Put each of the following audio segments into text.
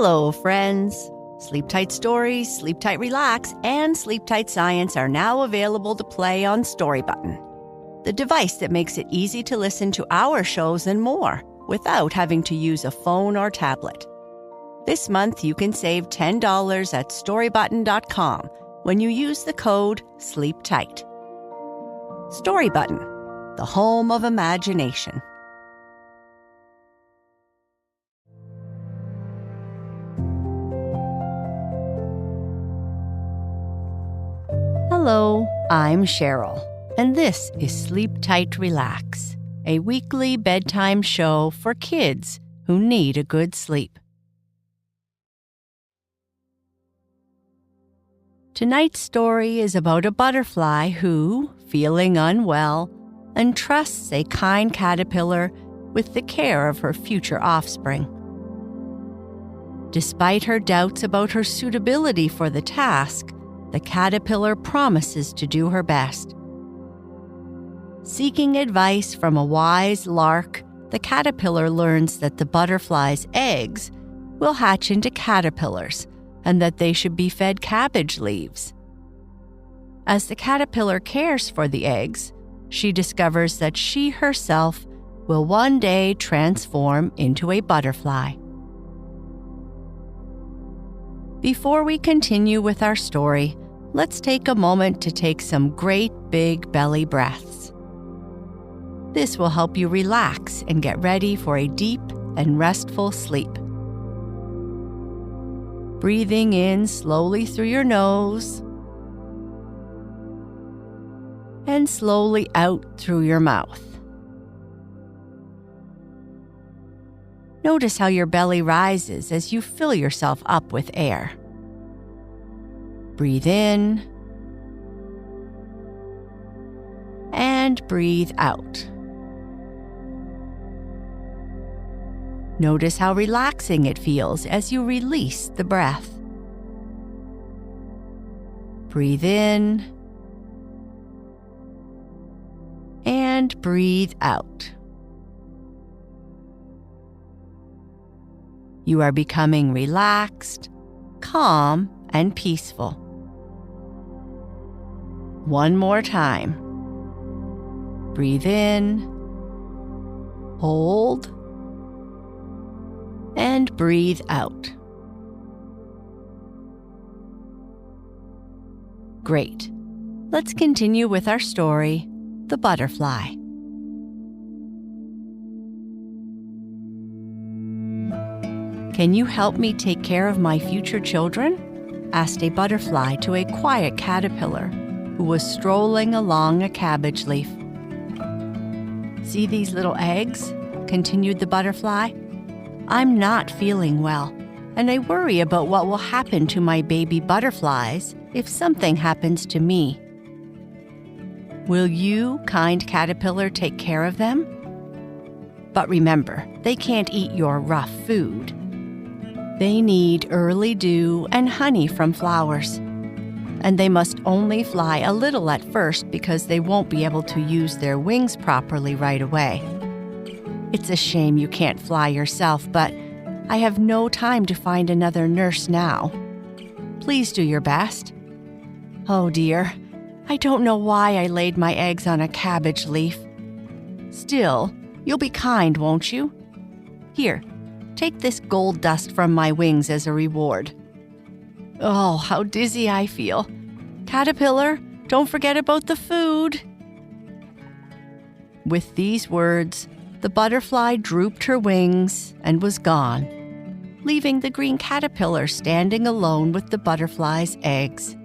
Hello, friends. Sleep Tight Stories, Sleep Tight Relax, and Sleep Tight Science are now available to play on Story Button, the device that makes it easy to listen to our shows and more without having to use a phone or tablet. This month, you can save $10 at storybutton.com when you use the code SLEEPTIGHT. Story Button, the home of imagination. Hello, I'm Sheryl, and this is Sleep Tight Relax, a weekly bedtime show for kids who need a good sleep. Tonight's story is about a butterfly who, feeling unwell, entrusts a kind caterpillar with the care of her future offspring. Despite her doubts about her suitability for the task, the caterpillar promises to do her best. Seeking advice from a wise lark, the caterpillar learns that the butterfly's eggs will hatch into caterpillars and that they should be fed cabbage leaves. As the caterpillar cares for the eggs, she discovers that she herself will one day transform into a butterfly. Before we continue with our story, let's take a moment to take some great big belly breaths. This will help you relax and get ready for a deep and restful sleep. Breathing in slowly through your nose and slowly out through your mouth. Notice how your belly rises as you fill yourself up with air. Breathe in and breathe out. Notice how relaxing it feels as you release the breath. Breathe in and breathe out. You are becoming relaxed, calm, and peaceful. One more time. Breathe in, hold, and breathe out. Great. Let's continue with our story, The Butterfly. "Can you help me take care of my future children?" asked a butterfly to a quiet caterpillar who was strolling along a cabbage leaf. "See these little eggs?" continued the butterfly. "I'm not feeling well, and I worry about what will happen to my baby butterflies if something happens to me. Will you, kind caterpillar, take care of them? But remember, they can't eat your rough food. They need early dew and honey from flowers. And they must only fly a little at first because they won't be able to use their wings properly right away. It's a shame you can't fly yourself, but I have no time to find another nurse now. Please do your best. Oh dear, I don't know why I laid my eggs on a cabbage leaf. Still, you'll be kind, won't you? Here, take this gold dust from my wings as a reward. Oh, how dizzy I feel. Caterpillar, don't forget about the food." With these words, the butterfly drooped her wings and was gone, leaving the green caterpillar standing alone with the butterfly's eggs.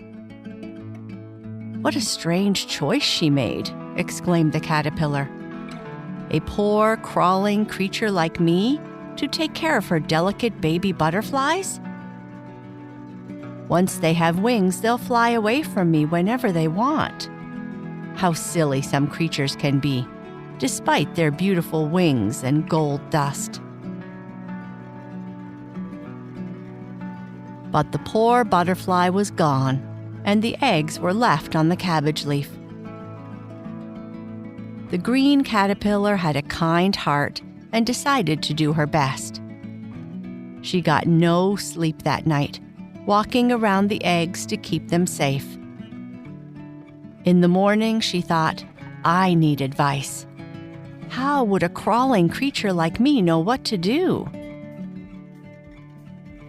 "What a strange choice she made," exclaimed the caterpillar. "A poor, crawling creature like me to take care of her delicate baby butterflies? Once they have wings, they'll fly away from me whenever they want. How silly some creatures can be, despite their beautiful wings and gold dust." But the poor butterfly was gone, and the eggs were left on the cabbage leaf. The green caterpillar had a kind heart and decided to do her best. She got no sleep that night, walking around the eggs to keep them safe. In the morning, she thought, I need advice. How would a crawling creature like me know what to do?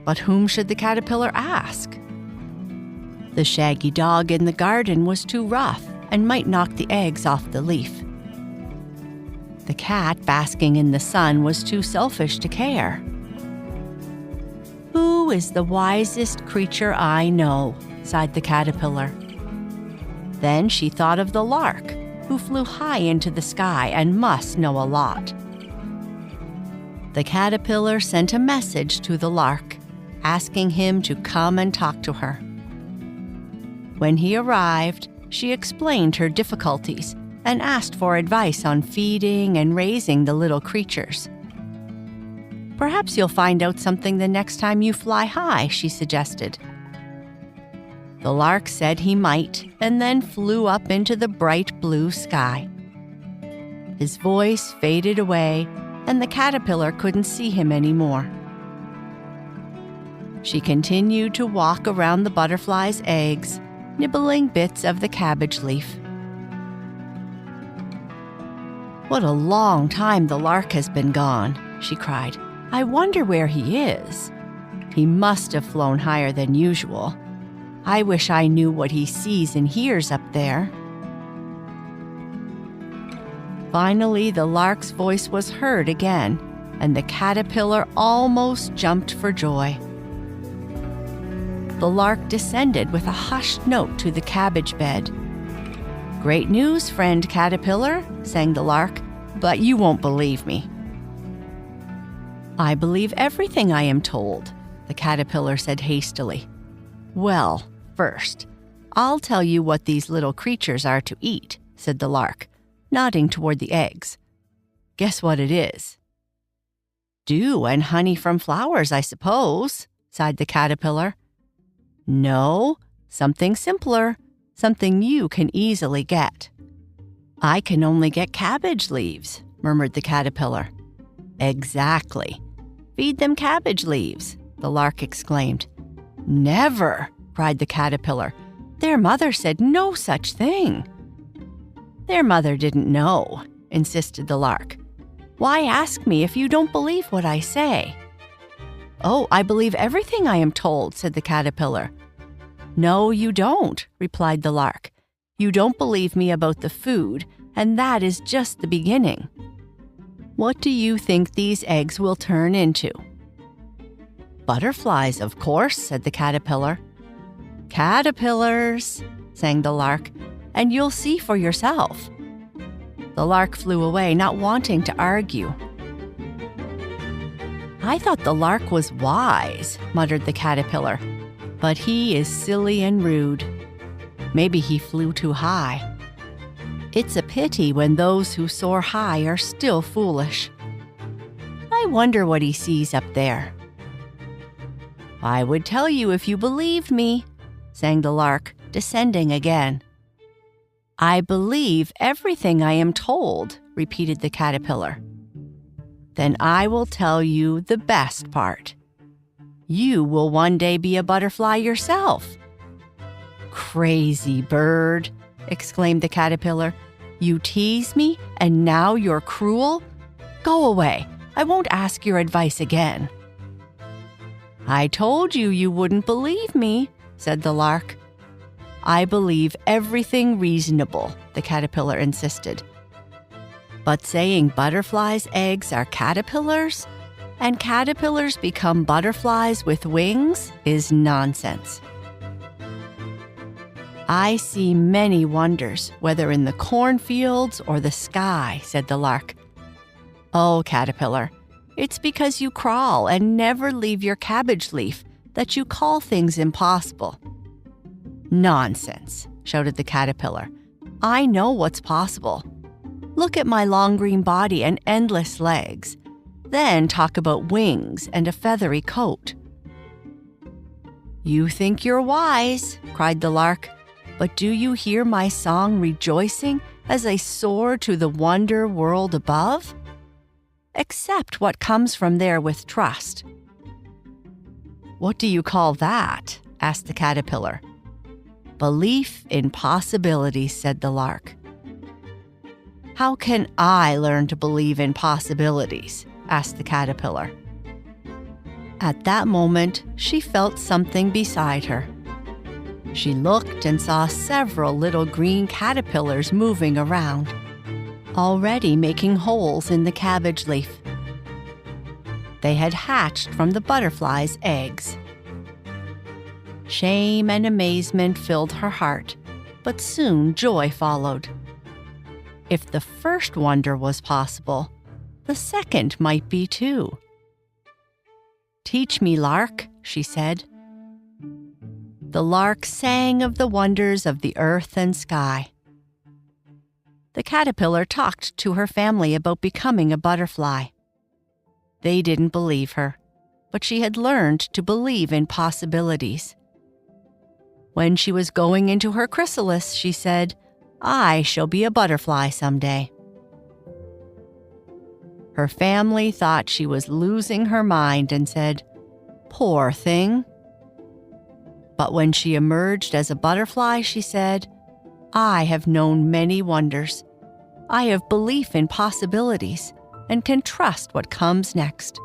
But whom should the caterpillar ask? The shaggy dog in the garden was too rough and might knock the eggs off the leaf. The cat basking in the sun was too selfish to care. Who is the wisest creature I know? Sighed the caterpillar. Then she thought of the lark, who flew high into the sky and must know a lot. The caterpillar sent a message to the lark, asking him to come and talk to her. When he arrived, she explained her difficulties and asked for advice on feeding and raising the little creatures. Perhaps you'll find out something the next time you fly high, she suggested. The lark said he might, and then flew up into the bright blue sky. His voice faded away, and the caterpillar couldn't see him anymore. She continued to walk around the butterfly's eggs, nibbling bits of the cabbage leaf. What a long time the lark has been gone, she cried. I wonder where he is. He must have flown higher than usual. I wish I knew what he sees and hears up there. Finally, the lark's voice was heard again, and the caterpillar almost jumped for joy. The lark descended with a hushed note to the cabbage bed. Great news, friend caterpillar, sang the lark, but you won't believe me. I believe everything I am told, the caterpillar said hastily. Well, first, I'll tell you what these little creatures are to eat, said the lark, nodding toward the eggs. Guess what it is? Dew and honey from flowers, I suppose, sighed the caterpillar. No, something simpler, something you can easily get. I can only get cabbage leaves, murmured the caterpillar. Exactly. Feed them cabbage leaves, the lark exclaimed. Never, cried the caterpillar. Their mother said no such thing. Their mother didn't know, insisted the lark. Why ask me if you don't believe what I say? Oh, I believe everything I am told, said the caterpillar. No, you don't, replied the lark. You don't believe me about the food, and that is just the beginning. What do you think these eggs will turn into? Butterflies, of course, said the caterpillar. Caterpillars, sang the lark, and you'll see for yourself. The lark flew away, not wanting to argue. I thought the lark was wise, muttered the caterpillar, but he is silly and rude. Maybe he flew too high. It's a pity when those who soar high are still foolish. I wonder what he sees up there. I would tell you if you believed me, sang the lark, descending again. I believe everything I am told, repeated the caterpillar. Then I will tell you the best part. You will one day be a butterfly yourself. Crazy bird, exclaimed the caterpillar. You tease me, and now you're cruel? Go away. I won't ask your advice again. I told you you wouldn't believe me, said the lark. I believe everything reasonable, the caterpillar insisted. But saying butterflies' eggs are caterpillars, and caterpillars become butterflies with wings is nonsense. I see many wonders, whether in the cornfields or the sky, said the lark. Oh, caterpillar, it's because you crawl and never leave your cabbage leaf that you call things impossible. Nonsense, shouted the caterpillar. I know what's possible. Look at my long green body and endless legs. Then talk about wings and a feathery coat. You think you're wise, cried the lark. But do you hear my song rejoicing as I soar to the wonder world above? Accept what comes from there with trust. "What do you call that?" asked the caterpillar. "Belief in possibilities," said the lark. "How can I learn to believe in possibilities?" asked the caterpillar. At that moment, she felt something beside her. She looked and saw several little green caterpillars moving around, already making holes in the cabbage leaf. They had hatched from the butterfly's eggs. Shame and amazement filled her heart, but soon joy followed. If the first wonder was possible, the second might be too. "Teach me, Lark," she said. The lark sang of the wonders of the earth and sky. The caterpillar talked to her family about becoming a butterfly. They didn't believe her, but she had learned to believe in possibilities. When she was going into her chrysalis, she said, "I shall be a butterfly someday." Her family thought she was losing her mind and said, "Poor thing." But when she emerged as a butterfly, she said, "I have known many wonders. I have belief in possibilities and can trust what comes next."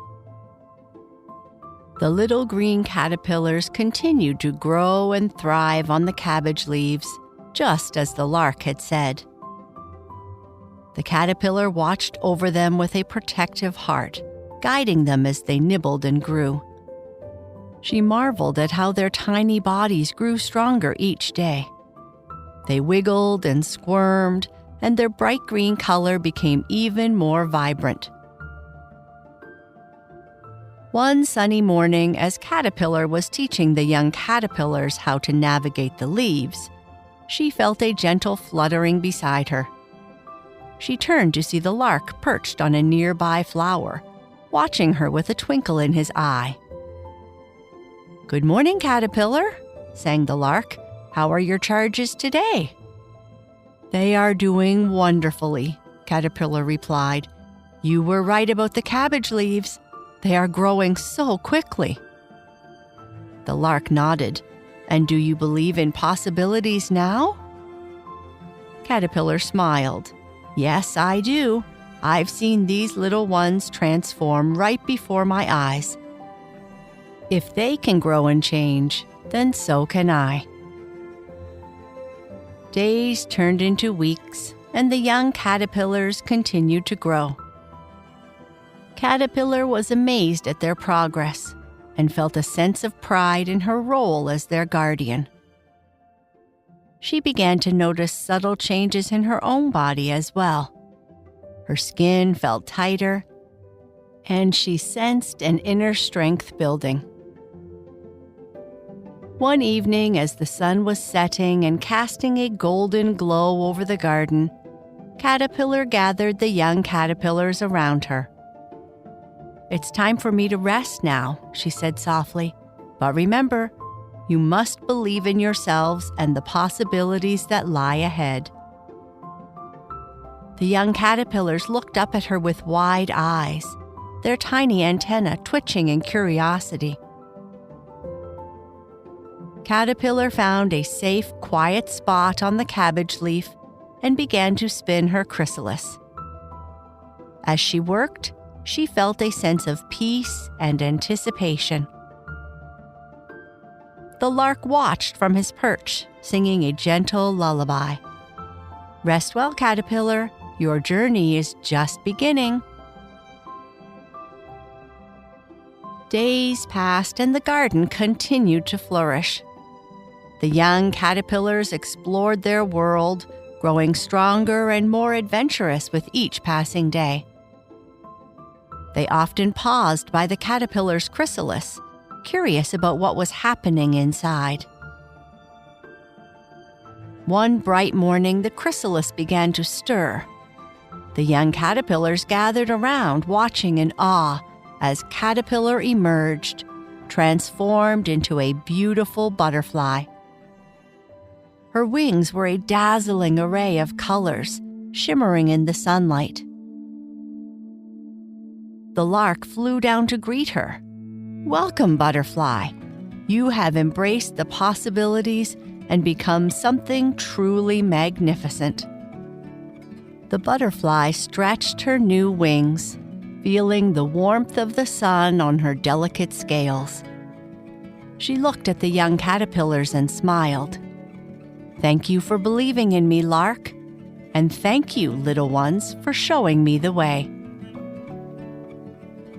The little green caterpillars continued to grow and thrive on the cabbage leaves, just as the lark had said. The caterpillar watched over them with a protective heart, guiding them as they nibbled and grew. She marveled at how their tiny bodies grew stronger each day. They wiggled and squirmed, and their bright green color became even more vibrant. One sunny morning, as Caterpillar was teaching the young caterpillars how to navigate the leaves, she felt a gentle fluttering beside her. She turned to see the lark perched on a nearby flower, watching her with a twinkle in his eye. "Good morning, Caterpillar," sang the lark. "How are your charges today?" "They are doing wonderfully," Caterpillar replied. "You were right about the cabbage leaves. They are growing so quickly." The lark nodded. "And do you believe in possibilities now?" Caterpillar smiled. "Yes, I do. I've seen these little ones transform right before my eyes. If they can grow and change, then so can I." Days turned into weeks, and the young caterpillars continued to grow. Caterpillar was amazed at their progress and felt a sense of pride in her role as their guardian. She began to notice subtle changes in her own body as well. Her skin felt tighter, and she sensed an inner strength building. One evening, as the sun was setting and casting a golden glow over the garden, Caterpillar gathered the young caterpillars around her. "It's time for me to rest now," she said softly. "But remember, you must believe in yourselves and the possibilities that lie ahead." The young caterpillars looked up at her with wide eyes, their tiny antennae twitching in curiosity. Caterpillar found a safe, quiet spot on the cabbage leaf and began to spin her chrysalis. As she worked, she felt a sense of peace and anticipation. The lark watched from his perch, singing a gentle lullaby. "Rest well, Caterpillar. Your journey is just beginning." Days passed and the garden continued to flourish. The young caterpillars explored their world, growing stronger and more adventurous with each passing day. They often paused by the caterpillar's chrysalis, curious about what was happening inside. One bright morning, the chrysalis began to stir. The young caterpillars gathered around, watching in awe as Caterpillar emerged, transformed into a beautiful butterfly. Her wings were a dazzling array of colors, shimmering in the sunlight. The lark flew down to greet her. Welcome, butterfly. You have embraced the possibilities and become something truly magnificent. The butterfly stretched her new wings, feeling the warmth of the sun on her delicate scales. She looked at the young caterpillars and smiled. Thank you for believing in me, Lark, and thank you, little ones, for showing me the way.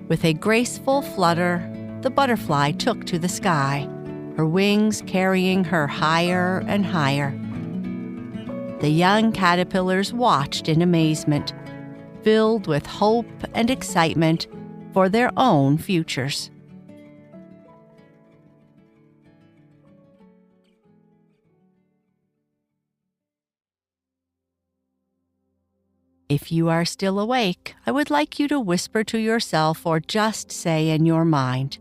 With a graceful flutter, the butterfly took to the sky, her wings carrying her higher and higher. The young caterpillars watched in amazement, filled with hope and excitement for their own futures. If you are still awake, I would like you to whisper to yourself or just say in your mind,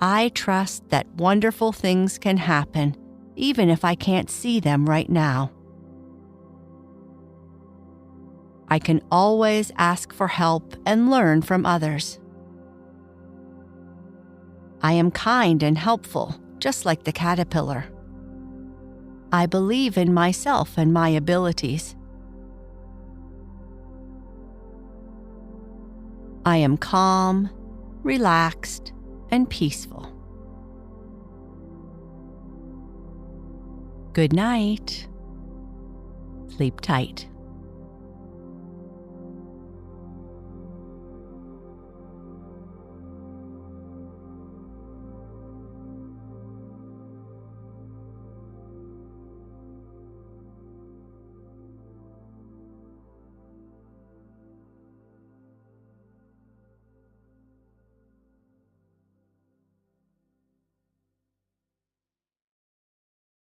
I trust that wonderful things can happen, even if I can't see them right now. I can always ask for help and learn from others. I am kind and helpful, just like the caterpillar. I believe in myself and my abilities. I am calm, relaxed, and peaceful. Good night. Sleep tight.